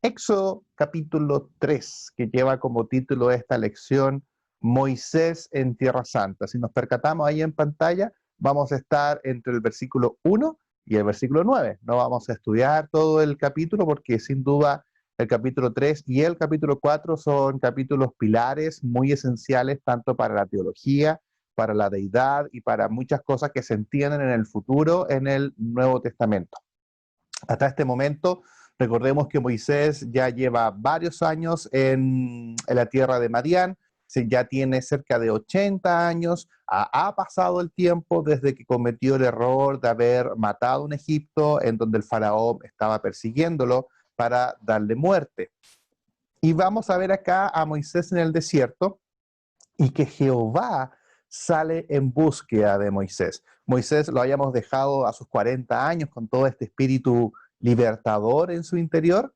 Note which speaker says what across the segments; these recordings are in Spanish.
Speaker 1: Éxodo capítulo 3, que lleva como título esta lección Moisés en Tierra Santa. Si nos percatamos ahí en pantalla, vamos a estar entre el versículo 1 y el versículo 9. No vamos a estudiar todo el capítulo porque sin duda el capítulo 3 y el capítulo 4 son capítulos pilares muy esenciales tanto para la teología, para la deidad y para muchas cosas que se entienden en el futuro en el Nuevo Testamento. Hasta este momento, recordemos que Moisés ya lleva varios años en la tierra de Madián, ya tiene cerca de 80 años, ha pasado el tiempo desde que cometió el error de haber matado un Egipto en donde el faraón estaba persiguiéndolo para darle muerte. Y vamos a ver acá a Moisés en el desierto y que Jehová sale en búsqueda de Moisés. Moisés lo habíamos dejado a sus 40 años con todo este espíritu libertador en su interior,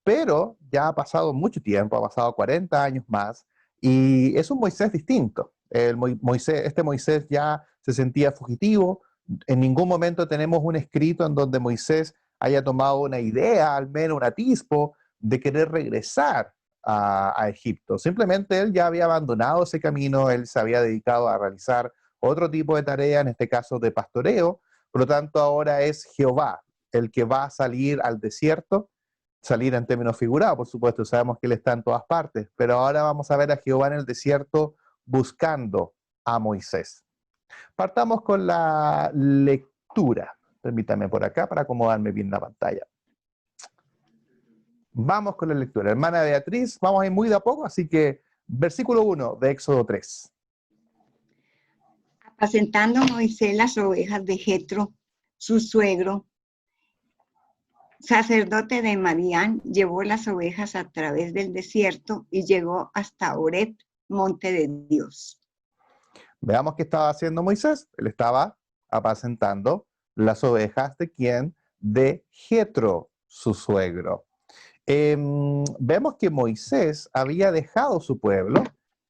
Speaker 1: pero ya ha pasado mucho tiempo, ha pasado 40 años más, y es un Moisés distinto. Este Moisés ya se sentía fugitivo. En ningún momento tenemos un escrito en donde Moisés haya tomado una idea, al menos un atisbo, de querer regresar a Egipto. Simplemente él ya había abandonado ese camino, él se había dedicado a realizar otro tipo de tarea, en este caso de pastoreo. Por lo tanto, ahora es Jehová el que va a salir al desierto, salir en términos figurados, por supuesto, sabemos que él está en todas partes, pero ahora vamos a ver a Jehová en el desierto buscando a Moisés. Partamos con la lectura. Permítame por acá para acomodarme bien la pantalla. Vamos con la lectura. Hermana Beatriz, vamos a ir muy de a poco, así que versículo 1 de Éxodo 3.
Speaker 2: Apacentando Moisés las ovejas de Jetro, su suegro, sacerdote de Madián, llevó las ovejas a través del desierto y llegó hasta Horeb, monte de Dios.
Speaker 1: Veamos qué estaba haciendo Moisés. Él estaba apacentando las ovejas de quién? De Jetro, su suegro. Vemos que Moisés había dejado su pueblo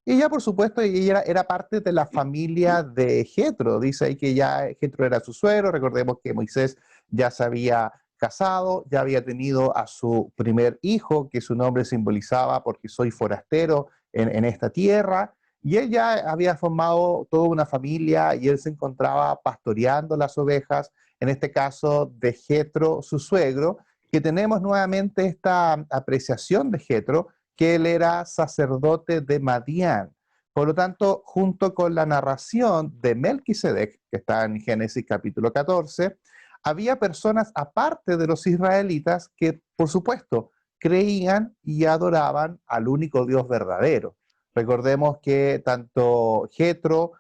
Speaker 1: y ya por supuesto ella era parte de la familia de Jetro. Dice ahí que ya Jetro era su suegro. Recordemos que Moisés ya se había casado, ya había tenido a su primer hijo, que su nombre simbolizaba porque soy forastero en esta tierra. Y él ya había formado toda una familia y él se encontraba pastoreando las ovejas, en este caso de Jetro, su suegro, que tenemos nuevamente esta apreciación de Jetro, que él era sacerdote de Madián. Por lo tanto, junto con la narración de Melquisedec, que está en Génesis capítulo 14, había personas aparte de los israelitas que, por supuesto, creían y adoraban al único Dios verdadero. Recordemos que tanto Jetro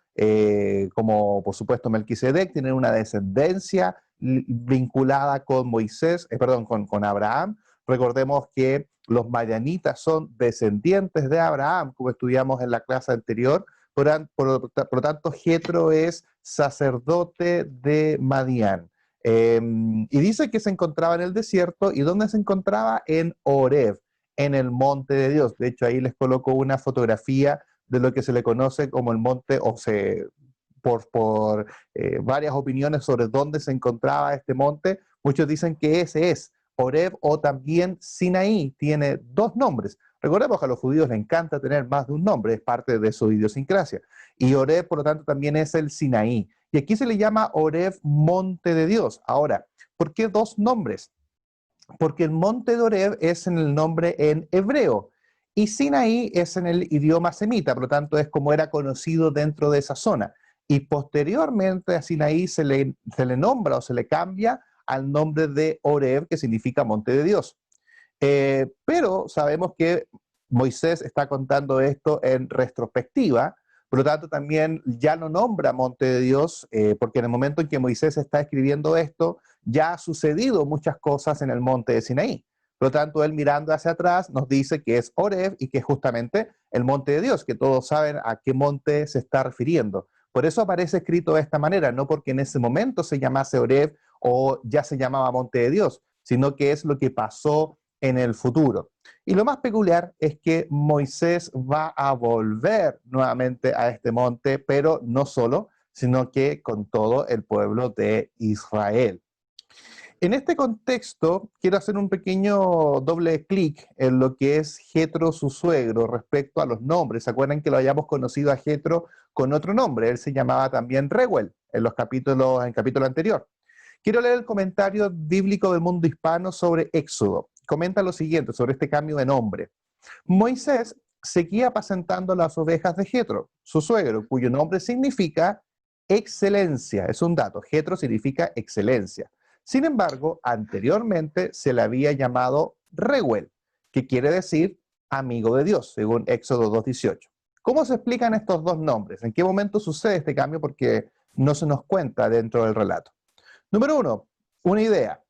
Speaker 1: como, por supuesto, Melquisedec tienen una descendencia vinculada con Moisés, con Abraham. Recordemos que los madianitas son descendientes de Abraham, como estudiamos en la clase anterior. Por lo tanto, Jetro es sacerdote de Madián. Y dice que se encontraba en el desierto. ¿Y dónde se encontraba? En Horeb, en el monte de Dios. De hecho, ahí les coloco una fotografía de lo que se le conoce como el monte, por varias opiniones sobre dónde se encontraba este monte. Muchos dicen que ese es Horeb o también Sinaí. Tiene dos nombres. Recordemos que a los judíos les encanta tener más de un nombre, es parte de su idiosincrasia. Y Horeb, por lo tanto, también es el Sinaí. Y aquí se le llama Horeb, monte de Dios. Ahora, ¿por qué dos nombres? Porque el monte de Horeb es en el nombre en hebreo y Sinaí es en el idioma semita, por lo tanto es como era conocido dentro de esa zona. Y posteriormente a Sinaí se le nombra o se le cambia al nombre de Horeb, que significa monte de Dios. Pero sabemos que Moisés está contando esto en retrospectiva, por lo tanto también ya no nombra monte de Dios, porque en el momento en que Moisés está escribiendo esto, ya ha sucedido muchas cosas en el monte de Sinaí. Por lo tanto, él mirando hacia atrás nos dice que es Horeb y que es justamente el monte de Dios, que todos saben a qué monte se está refiriendo. Por eso aparece escrito de esta manera, no porque en ese momento se llamase Horeb o ya se llamaba monte de Dios, sino que es lo que pasó en el futuro. Y lo más peculiar es que Moisés va a volver nuevamente a este monte, pero no solo, sino que con todo el pueblo de Israel. En este contexto, quiero hacer un pequeño doble clic en lo que es Jetro, su suegro, respecto a los nombres. ¿Se acuerdan que lo hayamos conocido a Jetro con otro nombre? Él se llamaba también Reuel en en el capítulo anterior. Quiero leer el comentario bíblico del mundo hispano sobre Éxodo. Comenta lo siguiente sobre este cambio de nombre. Moisés seguía apacentando las ovejas de Jetro, su suegro, cuyo nombre significa excelencia. Es un dato. Jetro significa excelencia. Sin embargo, anteriormente se le había llamado Reuel, que quiere decir amigo de Dios, según Éxodo 2:18. ¿Cómo se explican estos dos nombres? ¿En qué momento sucede este cambio? Porque no se nos cuenta dentro del relato. Número uno, una idea.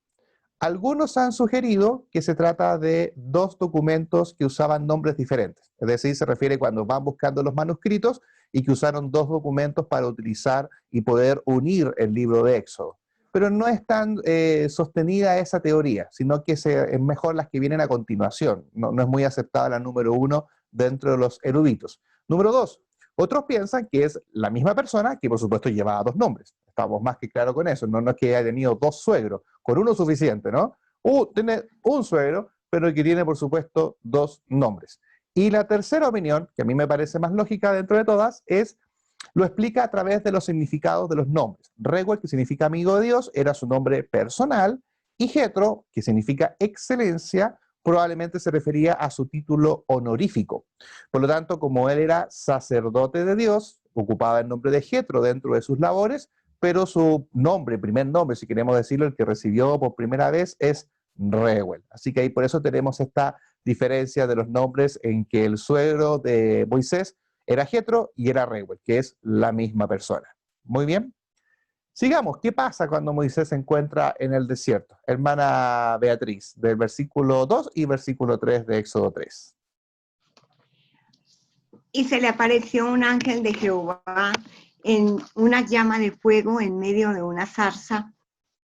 Speaker 1: Algunos han sugerido que se trata de dos documentos que usaban nombres diferentes. Es decir, se refiere cuando van buscando los manuscritos y que usaron dos documentos para utilizar y poder unir el libro de Éxodo. Pero no es tan sostenida esa teoría, sino que es mejor las que vienen a continuación. No es muy aceptada la número uno dentro de los eruditos. Número dos, otros piensan que es la misma persona que por supuesto llevaba dos nombres. Estamos más que claros con eso. No es que haya tenido dos suegros, con uno suficiente, ¿no? Tiene un suegro, pero que tiene por supuesto dos nombres. Y la tercera opinión, que a mí me parece más lógica dentro de todas, lo explica a través de los significados de los nombres. Reuel, que significa amigo de Dios, era su nombre personal, y Jetro, que significa excelencia, probablemente se refería a su título honorífico. Por lo tanto, como él era sacerdote de Dios, ocupaba el nombre de Jetro dentro de sus labores, pero su nombre, primer nombre, si queremos decirlo, el que recibió por primera vez es Reuel. Así que ahí por eso tenemos esta diferencia de los nombres en que el suegro de Moisés era Jetro y era Reuel, que es la misma persona. Muy bien. Sigamos, ¿qué pasa cuando Moisés se encuentra en el desierto? Hermana Beatriz, del versículo 2 y versículo 3 de Éxodo 3.
Speaker 2: Y se le apareció un ángel de Jehová en una llama de fuego en medio de una zarza,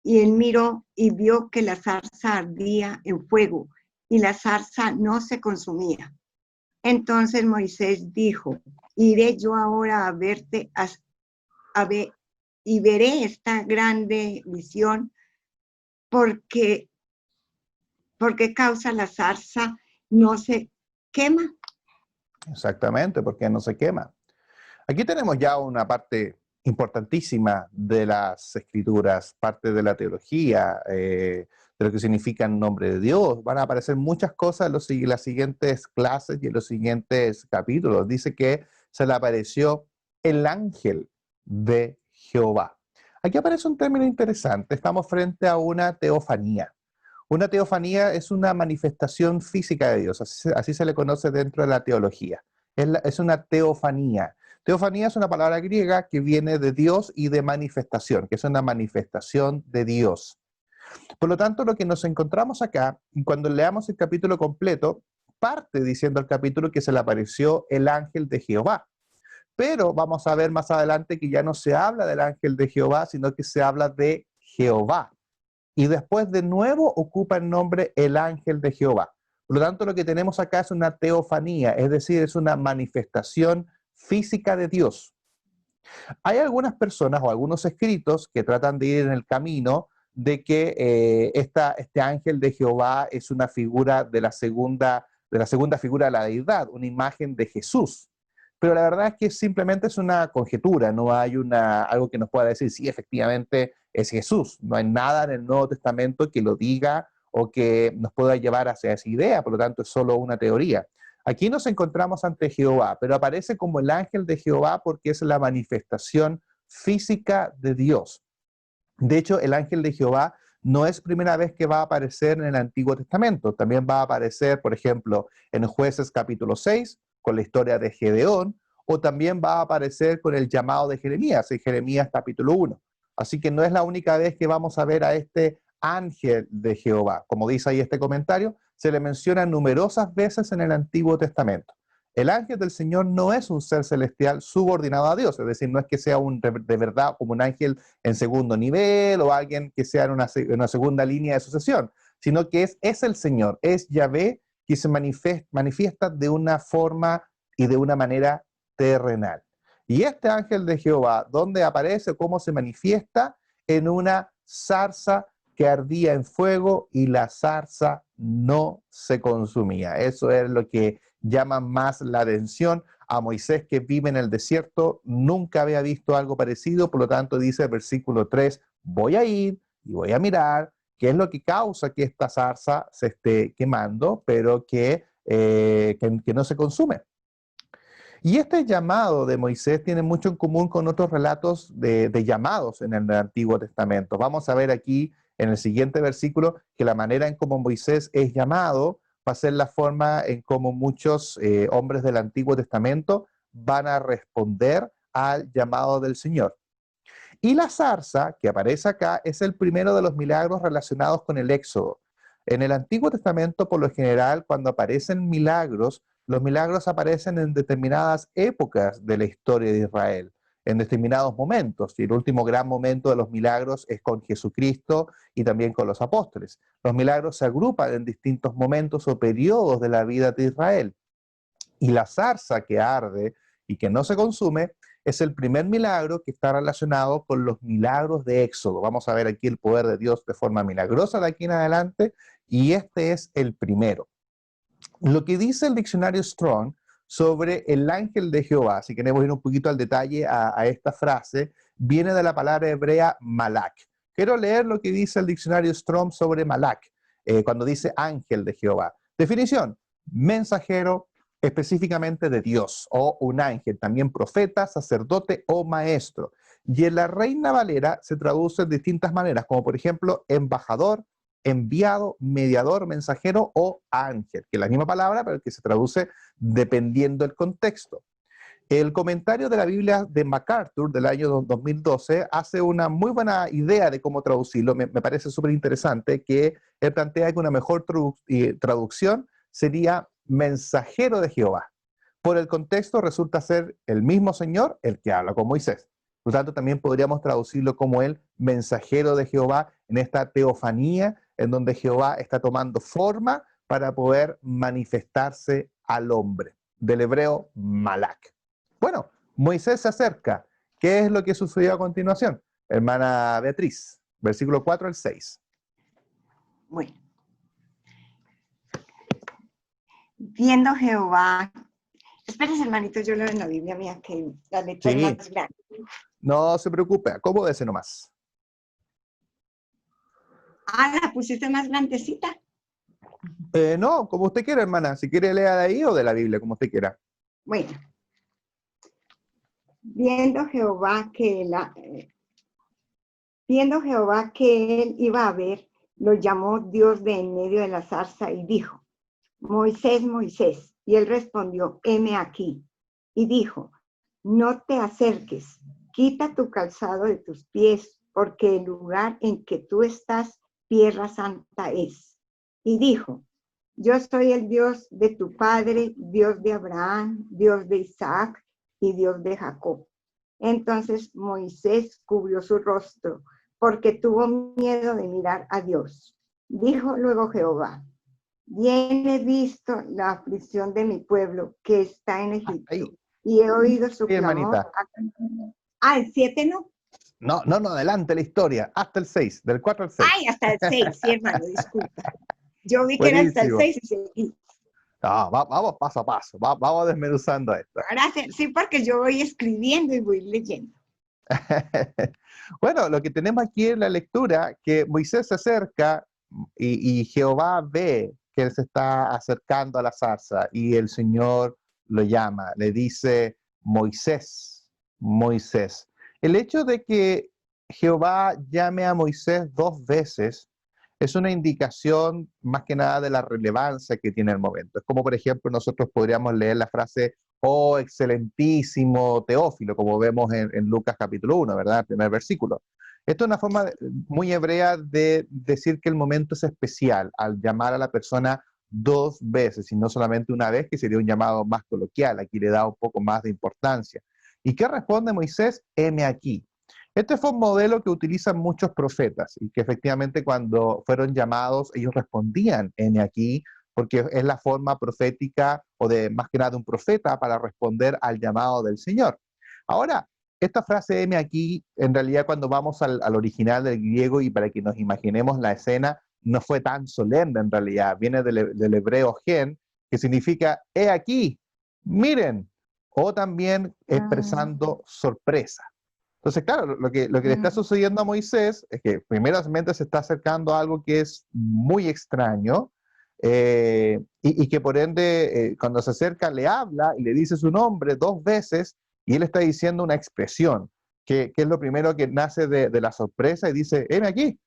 Speaker 2: y él miró y vio que la zarza ardía en fuego, y la zarza no se consumía. Entonces Moisés dijo, iré yo ahora a verte y veré esta grande visión, porque causa la zarza no se quema.
Speaker 1: Exactamente, porque no se quema. Aquí tenemos ya una parte importantísima de las escrituras, parte de la teología, de lo que significa el nombre de Dios. Van a aparecer muchas cosas en las siguientes clases y en los siguientes capítulos. Dice que se le apareció el ángel de Jehová. Aquí aparece un término interesante. Estamos frente a una teofanía. Una teofanía es una manifestación física de Dios, así se le conoce dentro de la teología. Es una teofanía. Teofanía es una palabra griega que viene de Dios y de manifestación, que es una manifestación de Dios. Por lo tanto, lo que nos encontramos acá, cuando leamos el capítulo completo, parte diciendo el capítulo que se le apareció el ángel de Jehová. Pero vamos a ver más adelante que ya no se habla del ángel de Jehová, sino que se habla de Jehová. Y después de nuevo ocupa el nombre el ángel de Jehová. Por lo tanto, lo que tenemos acá es una teofanía, es decir, es una manifestación física de Dios. Hay algunas personas o algunos escritos que tratan de ir en el camino de que este ángel de Jehová es una figura de la segunda figura de la deidad, una imagen de Jesús. Pero la verdad es que simplemente es una conjetura, no hay algo que nos pueda decir si efectivamente es Jesús. No hay nada en el Nuevo Testamento que lo diga o que nos pueda llevar hacia esa idea, por lo tanto es solo una teoría. Aquí nos encontramos ante Jehová, pero aparece como el ángel de Jehová porque es la manifestación física de Dios. De hecho, el ángel de Jehová no es primera vez que va a aparecer en el Antiguo Testamento. También va a aparecer, por ejemplo, en Jueces capítulo 6, con la historia de Gedeón, o también va a aparecer con el llamado de Jeremías, en Jeremías capítulo 1. Así que no es la única vez que vamos a ver a este ángel de Jehová. Como dice ahí este comentario, se le menciona numerosas veces en el Antiguo Testamento. El ángel del Señor no es un ser celestial subordinado a Dios, es decir, no es que sea de verdad como un ángel en segundo nivel o alguien que sea en una segunda línea de sucesión, sino que es el Señor, es Yahvé que se manifiesta de una forma y de una manera terrenal. Y este ángel de Jehová, ¿dónde aparece? ¿Cómo se manifiesta? En una zarza que ardía en fuego y la zarza no se consumía. Eso es lo que llama más la atención a Moisés, que vive en el desierto. Nunca había visto algo parecido, por lo tanto dice el versículo 3, voy a ir y voy a mirar qué es lo que causa que esta zarza se esté quemando, pero que no se consume. Y este llamado de Moisés tiene mucho en común con otros relatos de llamados en el Antiguo Testamento. Vamos a ver aquí en el siguiente versículo que la manera en cómo Moisés es llamado va a ser la forma en cómo muchos hombres del Antiguo Testamento van a responder al llamado del Señor. Y la zarza, que aparece acá, es el primero de los milagros relacionados con el Éxodo. En el Antiguo Testamento, por lo general, cuando aparecen milagros, los milagros aparecen en determinadas épocas de la historia de Israel, en determinados momentos. Y el último gran momento de los milagros es con Jesucristo y también con los apóstoles. Los milagros se agrupan en distintos momentos o periodos de la vida de Israel. Y la zarza que arde y que no se consume es el primer milagro que está relacionado con los milagros de Éxodo. Vamos a ver aquí el poder de Dios de forma milagrosa de aquí en adelante, y este es el primero. Lo que dice el diccionario Strong sobre el ángel de Jehová, si queremos ir un poquito al detalle a esta frase, viene de la palabra hebrea malak. Quiero leer lo que dice el diccionario Strong sobre malak, cuando dice ángel de Jehová. Definición: mensajero, específicamente de Dios, o un ángel, también profeta, sacerdote o maestro. Y en la Reina Valera se traduce de distintas maneras, como por ejemplo embajador, enviado, mediador, mensajero o ángel, que es la misma palabra, pero que se traduce dependiendo del contexto. El comentario de la Biblia de MacArthur del año 2012 hace una muy buena idea de cómo traducirlo. Me parece súper interesante que él plantea que una mejor traducción sería mensajero de Jehová. Por el contexto resulta ser el mismo Señor el que habla con Moisés. Por lo tanto, también podríamos traducirlo como el mensajero de Jehová en esta teofanía en donde Jehová está tomando forma para poder manifestarse al hombre. Del hebreo malak. Bueno, Moisés se acerca. ¿Qué es lo que sucedió a continuación? Hermana Beatriz, versículo 4 al 6.
Speaker 2: Bueno, viendo Jehová, espérese hermanito, yo leo en la Biblia mía que la letra es
Speaker 1: Sí,
Speaker 2: más grande.
Speaker 1: no se preocupe, acomódese nomás.
Speaker 2: Ah, la pusiste más grandecita.
Speaker 1: No, como usted quiera, hermana. Si quiere, lea de ahí o de la Biblia, como usted quiera.
Speaker 2: Bueno, viendo Jehová viendo Jehová que él iba a ver, lo llamó Dios de en medio de la zarza y dijo: Moisés, Moisés. Y él respondió: heme aquí. Y dijo: no te acerques, quita tu calzado de tus pies, porque el lugar en que tú estás, tierra santa es. Y dijo: yo soy el Dios de tu padre, Dios de Abraham, Dios de Isaac y Dios de Jacob. Entonces Moisés cubrió su rostro, porque tuvo miedo de mirar a Dios. Dijo luego Jehová: bien he visto la aflicción de mi pueblo que está en
Speaker 1: Hasta
Speaker 2: Egipto,
Speaker 1: ahí,
Speaker 2: y he oído su
Speaker 1: sí,
Speaker 2: clamor.
Speaker 1: hermanita.
Speaker 2: El 7 no.
Speaker 1: No, no, no, adelante la historia. Hasta el 6, del 4 al 6.
Speaker 2: Ay, hasta el 6, sí, hermano, disculpa. Yo vi que era hasta el
Speaker 1: Buenísimo.
Speaker 2: 6 y seguí.
Speaker 1: No, vamos paso a paso, vamos desmenuzando esto.
Speaker 2: Ahora sí, porque yo voy escribiendo y voy leyendo.
Speaker 1: Bueno, lo que tenemos aquí en la lectura, que Moisés se acerca y Jehová ve que él se está acercando a la zarza y el Señor lo llama, le dice: Moisés, Moisés. El hecho de que Jehová llame a Moisés dos veces es una indicación más que nada de la relevancia que tiene el momento. Es como, por ejemplo, nosotros podríamos leer la frase: oh, excelentísimo Teófilo, como vemos en Lucas capítulo 1, ¿verdad? El primer versículo. Esto es una forma muy hebrea de decir que el momento es especial, al llamar a la persona dos veces y no solamente una vez, que sería un llamado más coloquial. Aquí le da un poco más de importancia. ¿Y qué responde Moisés? Heme aquí. Este fue un modelo que utilizan muchos profetas y que efectivamente cuando fueron llamados ellos respondían: heme aquí, porque es la forma profética o de más que nada un profeta para responder al llamado del Señor. Ahora, esta frase M aquí, en realidad cuando vamos al original del griego y para que nos imaginemos la escena, no fue tan solemne en realidad, viene del hebreo gen, que significa, he aquí, miren, o también expresando sorpresa. Entonces, claro, lo que le está sucediendo a Moisés es que primeramente se está acercando a algo que es muy extraño, y que por ende, cuando se acerca, le habla y le dice su nombre 2 veces, y él está diciendo una expresión, que es lo primero que nace de la sorpresa, y dice, heme aquí,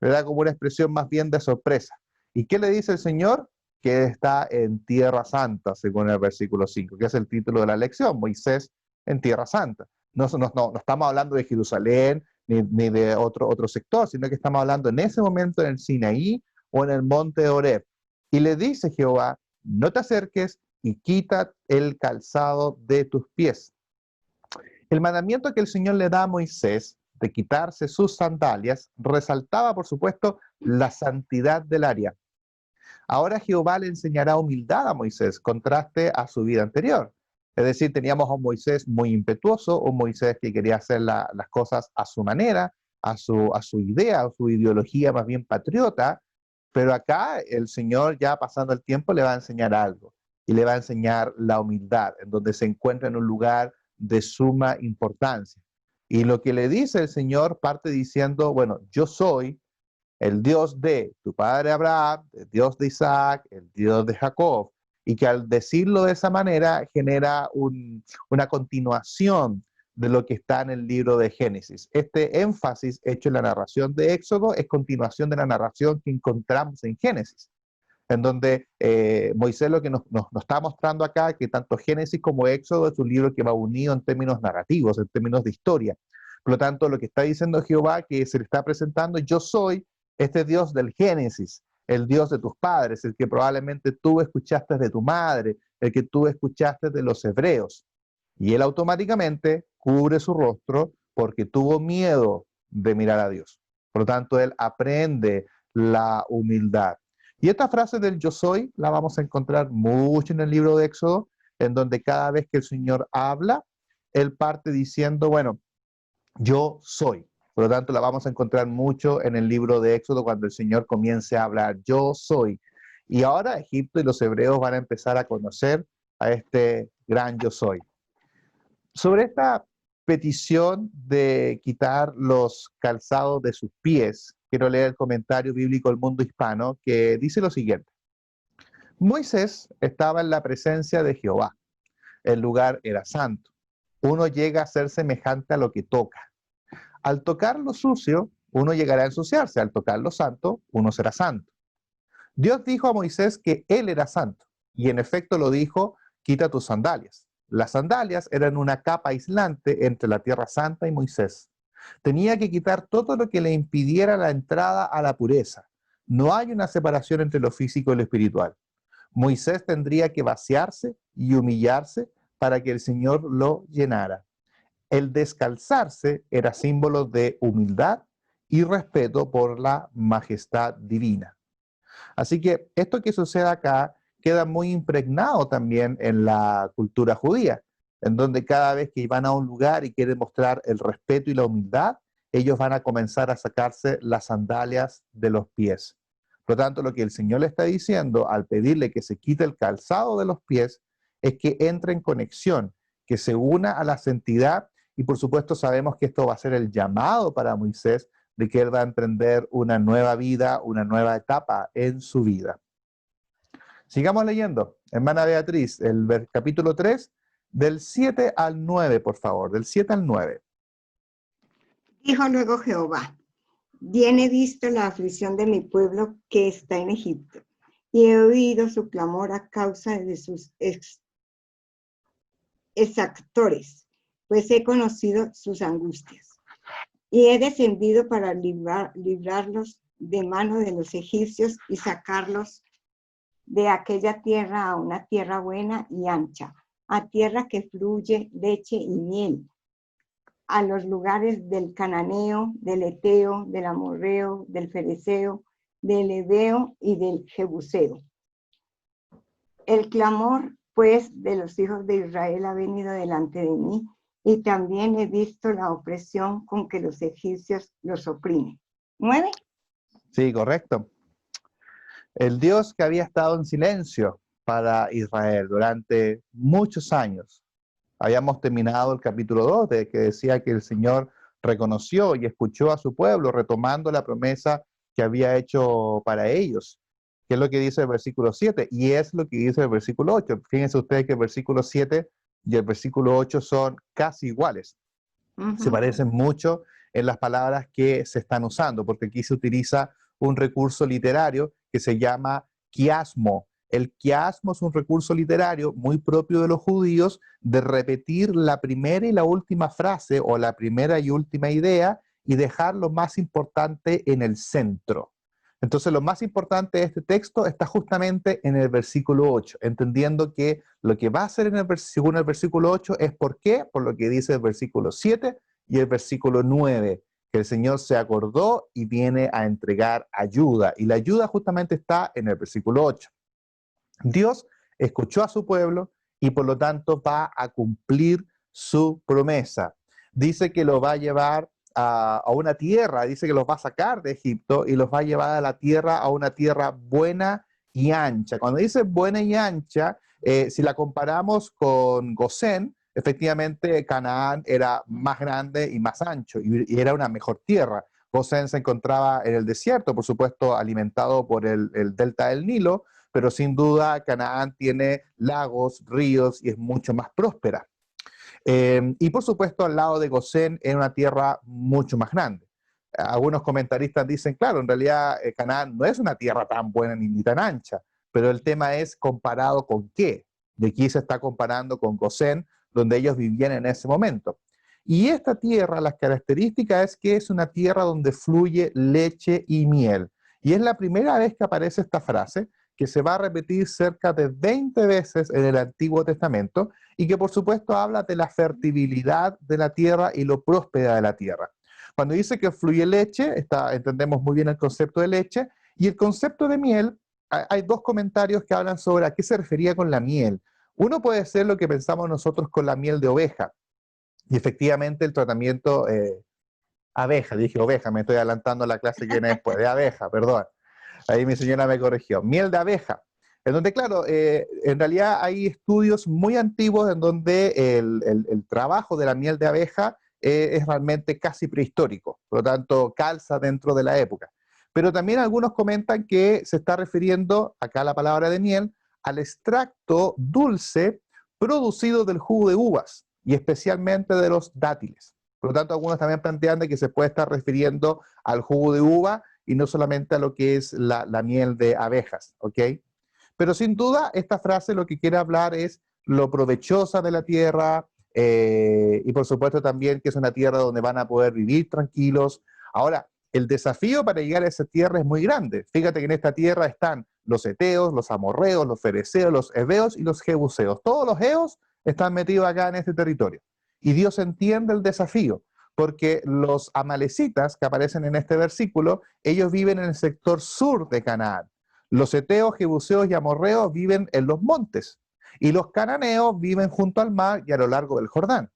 Speaker 1: le da como una expresión más bien de sorpresa. ¿Y qué le dice el Señor? Que está en Tierra Santa, según el versículo 5, que es el título de la lección, Moisés en Tierra Santa. No estamos hablando de Jerusalén ni de otro sector, sino que estamos hablando en ese momento en el Sinaí o en el monte de Horeb. Y le dice Jehová, no te acerques y quita el calzado de tus pies. El mandamiento que el Señor le da a Moisés de quitarse sus sandalias resaltaba, por supuesto, la santidad del área. Ahora Jehová le enseñará humildad a Moisés, contraste a su vida anterior. Es decir, teníamos a un Moisés muy impetuoso, un Moisés que quería hacer las cosas a su manera, a su idea, a su ideología más bien patriota, pero acá el Señor, ya pasando el tiempo, le va a enseñar algo, y le va a enseñar la humildad, en donde se encuentra en un lugar de suma importancia. Y lo que le dice el Señor parte diciendo, bueno, yo soy el Dios de tu padre Abraham, el Dios de Isaac, el Dios de Jacob, y que al decirlo de esa manera genera una continuación de lo que está en el libro de Génesis. Este énfasis hecho en la narración de Éxodo es continuación de la narración que encontramos en Génesis, en donde Moisés lo que nos está mostrando acá, que tanto Génesis como Éxodo es un libro que va unido en términos narrativos, en términos de historia. Por lo tanto, lo que está diciendo Jehová, que se le está presentando, yo soy este Dios del Génesis, el Dios de tus padres, el que probablemente tú escuchaste de tu madre, el que tú escuchaste de los hebreos. Y él automáticamente cubre su rostro porque tuvo miedo de mirar a Dios. Por lo tanto, él aprende la humildad. Y esta frase del yo soy la vamos a encontrar mucho en el libro de Éxodo, en donde cada vez que el Señor habla, él parte diciendo, bueno, yo soy. Por lo tanto, la vamos a encontrar mucho en el libro de Éxodo cuando el Señor comience a hablar, yo soy. Y ahora Egipto y los hebreos van a empezar a conocer a este gran yo soy. Sobre esta petición de quitar los calzados de sus pies, quiero leer el comentario bíblico del Mundo Hispano que dice lo siguiente. Moisés estaba en la presencia de Jehová. El lugar era santo. Uno llega a ser semejante a lo que toca. Al tocar lo sucio, uno llegará a ensuciarse. Al tocar lo santo, uno será santo. Dios dijo a Moisés que él era santo. Y en efecto lo dijo, quita tus sandalias. Las sandalias eran una capa aislante entre la tierra santa y Moisés. Tenía que quitar todo lo que le impidiera la entrada a la pureza. No hay una separación entre lo físico y lo espiritual. Moisés tendría que vaciarse y humillarse para que el Señor lo llenara. El descalzarse era símbolo de humildad y respeto por la majestad divina. Así que esto que sucede acá queda muy impregnado también en la cultura judía, en donde cada vez que van a un lugar y quieren mostrar el respeto y la humildad, ellos van a comenzar a sacarse las sandalias de los pies. Por lo tanto, lo que el Señor le está diciendo al pedirle que se quite el calzado de los pies es que entre en conexión, que se una a la santidad, y por supuesto sabemos que esto va a ser el llamado para Moisés de que él va a emprender una nueva vida, una nueva etapa en su vida. Sigamos leyendo, hermana Beatriz, el capítulo 3, del 7 al 9, por favor, del 7 al 9.
Speaker 2: Dijo luego Jehová, bien he visto la aflicción de mi pueblo que está en Egipto, y he oído su clamor a causa de sus exactores, pues he conocido sus angustias. Y he descendido para librarlos de mano de los egipcios y sacarlos de aquella tierra a una tierra buena y ancha, a tierra que fluye leche y miel, a los lugares del cananeo, del eteo, del amorreo, del fereceo, del heveo y del jebuseo. El clamor, pues, de los hijos de Israel ha venido delante de mí, y también he visto la opresión con que los egipcios los oprimen. 9.
Speaker 1: Sí, correcto. El Dios que había estado en silencio para Israel durante muchos años. Habíamos terminado el capítulo 2, de que decía que el Señor reconoció y escuchó a su pueblo, retomando la promesa que había hecho para ellos. ¿Qué es lo que dice el versículo 7? Y es lo que dice el versículo 8. Fíjense ustedes que el versículo 7 y el versículo 8 son casi iguales. Se parecen mucho en las palabras que se están usando, porque aquí se utiliza un recurso literario que se llama quiasmo. El quiasmo es un recurso literario muy propio de los judíos de repetir la primera y la última frase o la primera y última idea y dejar lo más importante en el centro. Entonces, lo más importante de este texto está justamente en el versículo 8, entendiendo que lo que va a hacer según el versículo 8 es por qué, por lo que dice el versículo 7 y el versículo 9, que el Señor se acordó y viene a entregar ayuda. Y la ayuda justamente está en el versículo 8. Dios escuchó a su pueblo y por lo tanto va a cumplir su promesa. Dice que lo va a llevar a una tierra, dice que los va a sacar de Egipto y los va a llevar a la tierra, a una tierra buena y ancha. Cuando dice buena y ancha, si la comparamos con Gosén, efectivamente Canaán era más grande y más ancho y era una mejor tierra. Gosén se encontraba en el desierto, por supuesto alimentado por el delta del Nilo, pero sin duda Canaán tiene lagos, ríos y es mucho más próspera. Y por supuesto al lado de Gosén era una tierra mucho más grande. Algunos comentaristas dicen, claro, en realidad Canaán no es una tierra tan buena ni tan ancha, pero el tema es comparado con qué. Y aquí se está comparando con Gosén, donde ellos vivían en ese momento. Y esta tierra, las características es que es una tierra donde fluye leche y miel. Y es la primera vez que aparece esta frase, que se va a repetir cerca de 20 veces en el Antiguo Testamento y que por supuesto habla de la fertilidad de la tierra y lo próspera de la tierra. Cuando dice que fluye leche, entendemos muy bien el concepto de leche, y el concepto de miel, hay dos comentarios que hablan sobre a qué se refería con la miel. Uno puede ser lo que pensamos nosotros con la miel de oveja, y efectivamente el tratamiento, abeja, dije oveja, me estoy adelantando a la clase que viene después, de abeja, perdón. Ahí mi señora me corrigió. Miel de abeja. En donde, claro, en realidad hay estudios muy antiguos en donde el trabajo de la miel de abeja es realmente casi prehistórico, por lo tanto calza dentro de la época. Pero también algunos comentan que se está refiriendo, acá la palabra de miel, al extracto dulce producido del jugo de uvas y especialmente de los dátiles. Por lo tanto, algunos también plantean de que se puede estar refiriendo al jugo de uva y no solamente a lo que es la miel de abejas, ¿ok? Pero sin duda, esta frase lo que quiere hablar es lo provechosa de la tierra y por supuesto también que es una tierra donde van a poder vivir tranquilos. Ahora, el desafío para llegar a esa tierra es muy grande. Fíjate que en esta tierra están los heteos, los amorreos, los fereceos, los heveos y los jebuseos. Todos los eos están metidos acá en este territorio. Y Dios entiende el desafío, porque los amalecitas que aparecen en este versículo, ellos viven en el sector sur de Canaán. Los heteos, jebuseos y amorreos viven en los montes y los cananeos viven junto al mar y a lo largo del Jordán.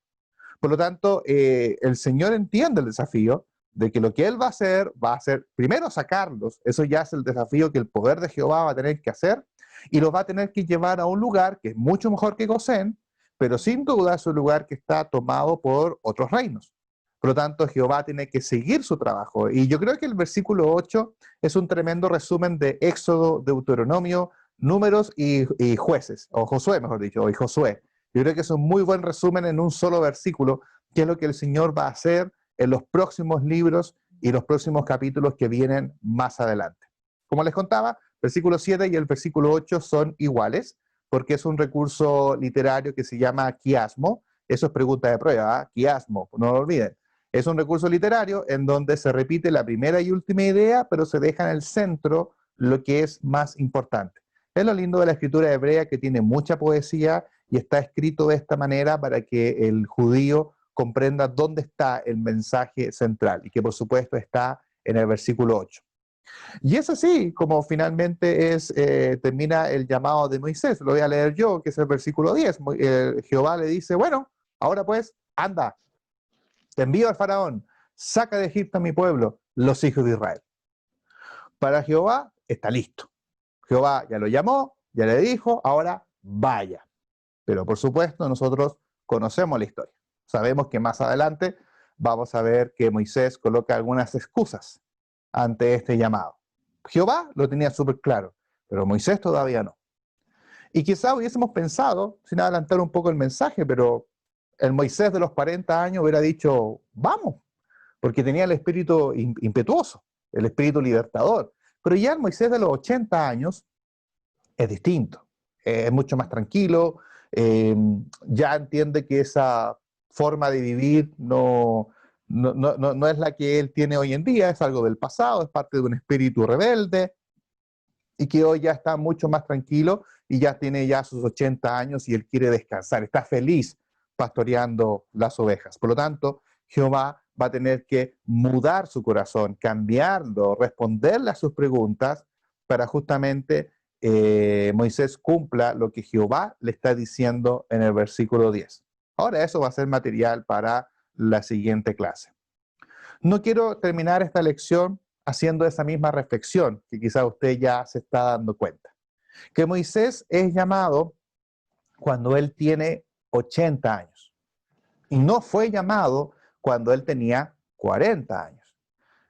Speaker 1: Por lo tanto, el Señor entiende el desafío de que lo que Él va a ser primero sacarlos, eso ya es el desafío que el poder de Jehová va a tener que hacer, y los va a tener que llevar a un lugar que es mucho mejor que Gosén, pero sin duda es un lugar que está tomado por otros reinos. Por lo tanto, Jehová tiene que seguir su trabajo. Y yo creo que el versículo 8 es un tremendo resumen de Éxodo, Deuteronomio, Números y Jueces, o Josué, mejor dicho, y Josué. Yo creo que es un muy buen resumen en un solo versículo, que es lo que el Señor va a hacer en los próximos libros y los próximos capítulos que vienen más adelante. Como les contaba, versículo 7 y el versículo 8 son iguales, porque es un recurso literario que se llama quiasmo. Eso es pregunta de prueba, ¿eh? Quiasmo, no lo olviden. Es un recurso literario en donde se repite la primera y última idea, pero se deja en el centro lo que es más importante. Es lo lindo de la escritura hebrea, que tiene mucha poesía y está escrito de esta manera para que el judío comprenda dónde está el mensaje central y que por supuesto está en el versículo 8. Y es así como finalmente termina el llamado de Moisés. Lo voy a leer yo, que es el versículo 10. Jehová le dice, bueno, ahora pues anda, te envío al faraón, saca de Egipto a mi pueblo, los hijos de Israel. Para Jehová está listo. Jehová ya lo llamó, ya le dijo, ahora vaya. Pero por supuesto nosotros conocemos la historia. Sabemos que más adelante vamos a ver que Moisés coloca algunas excusas ante este llamado. Jehová lo tenía súper claro, pero Moisés todavía no. Y quizá hubiésemos pensado, sin adelantar un poco el mensaje, pero el Moisés de los 40 años hubiera dicho, vamos, porque tenía el espíritu impetuoso, el espíritu libertador. Pero ya el Moisés de los 80 años es distinto, es mucho más tranquilo, ya entiende que esa forma de vivir no es la que él tiene hoy en día, es algo del pasado, es parte de un espíritu rebelde, y que hoy ya está mucho más tranquilo y ya tiene ya sus 80 años y él quiere descansar, está feliz pastoreando las ovejas. Por lo tanto, Jehová va a tener que mudar su corazón, cambiarlo, responderle a sus preguntas para justamente Moisés cumpla lo que Jehová le está diciendo en el versículo 10. Ahora eso va a ser material para la siguiente clase. No quiero terminar esta lección haciendo esa misma reflexión que quizá usted ya se está dando cuenta. Que Moisés es llamado cuando él tiene 80 años y no fue llamado cuando él tenía 40 años.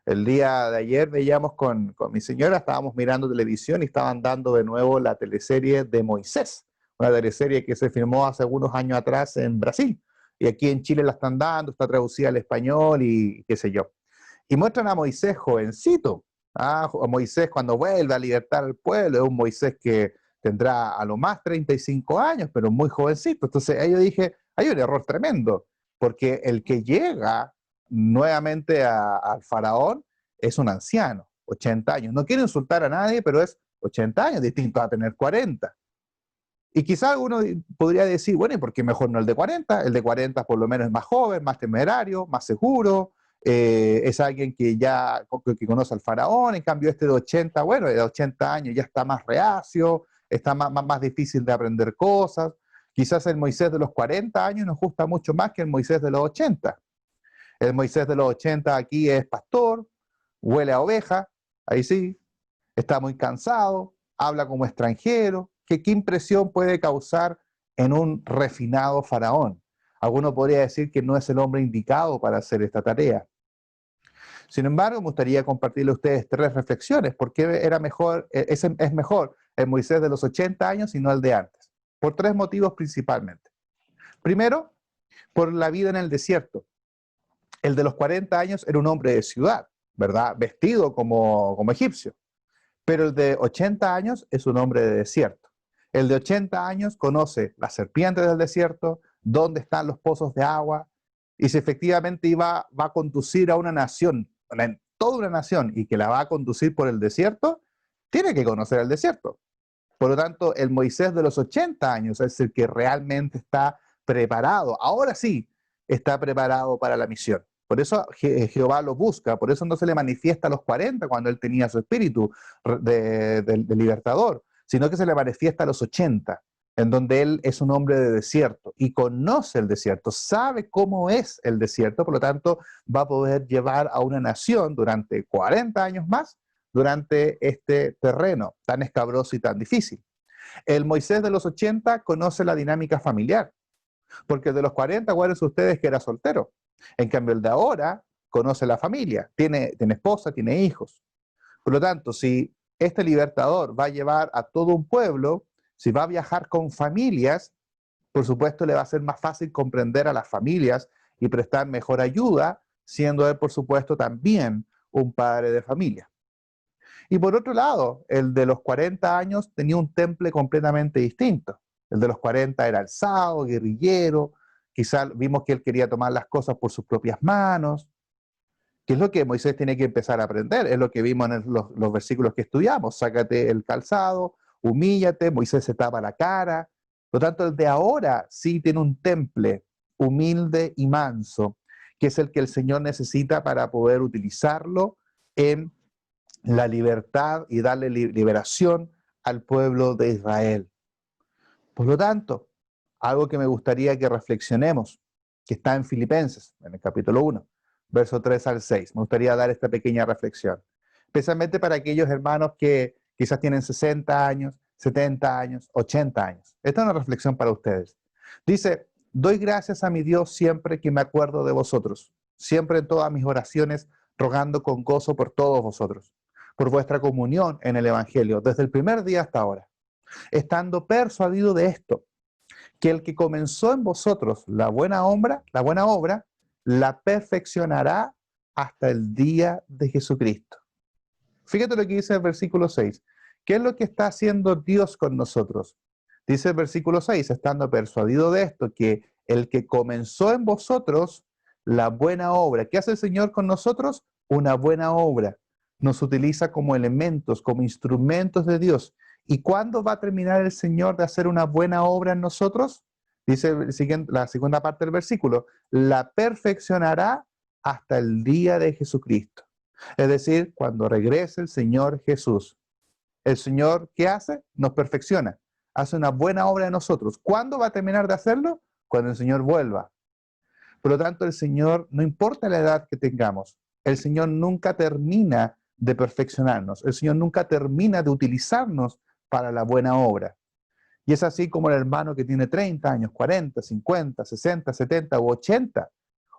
Speaker 1: El día de ayer veíamos con mi señora, estábamos mirando televisión y estaban dando de nuevo la teleserie de Moisés, una teleserie que se filmó hace algunos años atrás en Brasil. Y aquí en Chile la están dando, está traducida al español y qué sé yo. Y muestran a Moisés jovencito. A Moisés cuando vuelve a libertar al pueblo, es un Moisés que tendrá a lo más 35 años, pero muy jovencito. Entonces ahí yo dije, hay un error tremendo, porque el que llega nuevamente al faraón es un anciano, 80 años. No quiero insultar a nadie, pero es 80 años, distinto a tener 40. Y quizá alguno podría decir, bueno, ¿y por qué mejor no el de 40? El de 40 por lo menos es más joven, más temerario, más seguro, es alguien que ya que conoce al faraón, en cambio este de 80, bueno, de 80 años ya está más reacio, está más difícil de aprender cosas. Quizás el Moisés de los 40 años nos gusta mucho más que el Moisés de los 80. El Moisés de los 80 aquí es pastor, huele a oveja, ahí sí, está muy cansado, habla como extranjero. ¿Qué impresión puede causar en un refinado faraón? Alguno podría decir que no es el hombre indicado para hacer esta tarea. Sin embargo, me gustaría compartirle a ustedes tres reflexiones. ¿Por qué era mejor, es mejor el Moisés de los 80 años y no el de antes? Por tres motivos principalmente. Primero, por la vida en el desierto. El de los 40 años era un hombre de ciudad, ¿verdad? Vestido como egipcio. Pero el de 80 años es un hombre de desierto. El de 80 años conoce las serpientes del desierto, dónde están los pozos de agua, y si efectivamente va a conducir a una nación, toda una nación, y que la va a conducir por el desierto, tiene que conocer el desierto. Por lo tanto, el Moisés de los 80 años es el que realmente está preparado. Ahora sí, está preparado para la misión. Por eso Jehová lo busca, por eso no se le manifiesta a los 40 cuando él tenía su espíritu de libertador, sino que se le manifiesta a los 80, en donde él es un hombre de desierto y conoce el desierto, sabe cómo es el desierto, por lo tanto va a poder llevar a una nación durante 40 años más durante este terreno tan escabroso y tan difícil. El Moisés de los 80 conoce la dinámica familiar, porque el de los 40, acuérdense ustedes que era soltero. En cambio, el de ahora conoce la familia, tiene esposa, tiene hijos. Por lo tanto, si este libertador va a llevar a todo un pueblo, si va a viajar con familias, por supuesto le va a ser más fácil comprender a las familias y prestar mejor ayuda, siendo él, por supuesto, también un padre de familia. Y por otro lado, el de los 40 años tenía un temple completamente distinto. El de los 40 era alzado, guerrillero, quizás vimos que él quería tomar las cosas por sus propias manos, que es lo que Moisés tiene que empezar a aprender, es lo que vimos en los versículos que estudiamos, sácate el calzado, humíllate, Moisés se tapa la cara. Por lo tanto, el de ahora sí tiene un temple humilde y manso, que es el que el Señor necesita para poder utilizarlo en la libertad y darle liberación al pueblo de Israel. Por lo tanto, algo que me gustaría que reflexionemos, que está en Filipenses, en el capítulo 1, verso 3 al 6. Me gustaría dar esta pequeña reflexión, especialmente para aquellos hermanos que quizás tienen 60 años, 70 años, 80 años. Esta es una reflexión para ustedes. Dice, doy gracias a mi Dios siempre que me acuerdo de vosotros, siempre en todas mis oraciones, rogando con gozo por todos vosotros, por vuestra comunión en el Evangelio, desde el primer día hasta ahora, estando persuadido de esto, que el que comenzó en vosotros la buena obra, la perfeccionará hasta el día de Jesucristo. Fíjate lo que dice el versículo 6. ¿Qué es lo que está haciendo Dios con nosotros? Dice el versículo 6, estando persuadido de esto, que el que comenzó en vosotros la buena obra. ¿Qué hace el Señor con nosotros? Una buena obra. Nos utiliza como elementos, como instrumentos de Dios. ¿Y cuándo va a terminar el Señor de hacer una buena obra en nosotros? Dice la segunda parte del versículo, la perfeccionará hasta el día de Jesucristo. Es decir, cuando regrese el Señor Jesús. El Señor, ¿qué hace? Nos perfecciona. Hace una buena obra en nosotros. ¿Cuándo va a terminar de hacerlo? Cuando el Señor vuelva. Por lo tanto, el Señor, no importa la edad que tengamos, el Señor nunca termina de perfeccionarnos. El Señor nunca termina de utilizarnos para la buena obra. Y es así como el hermano que tiene 30 años, 40, 50, 60, 70 u 80,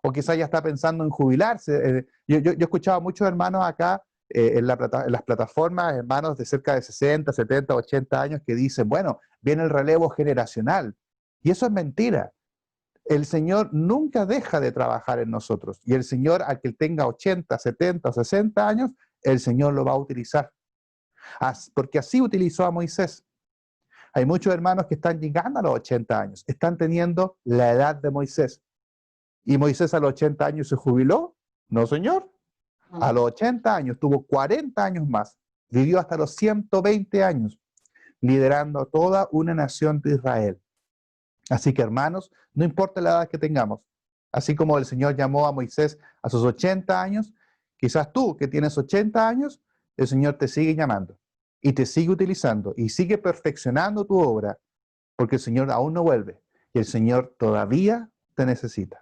Speaker 1: o quizás ya está pensando en jubilarse. Yo he escuchado a muchos hermanos acá en las plataformas, hermanos de cerca de 60, 70, 80 años que dicen, bueno, viene el relevo generacional. Y eso es mentira. El Señor nunca deja de trabajar en nosotros. Y el Señor, al que tenga 80, 70 o 60 años, el Señor lo va a utilizar. Porque así utilizó a Moisés. Hay muchos hermanos que están llegando a los 80 años, están teniendo la edad de Moisés. ¿Y Moisés a los 80 años se jubiló? No, señor. A los 80 años tuvo 40 años más, vivió hasta los 120 años, liderando a toda una nación de Israel. Así que, hermanos, no importa la edad que tengamos, así como el Señor llamó a Moisés a sus 80 años, quizás tú que tienes 80 años, el Señor te sigue llamando y te sigue utilizando y sigue perfeccionando tu obra, porque el Señor aún no vuelve y el Señor todavía te necesita.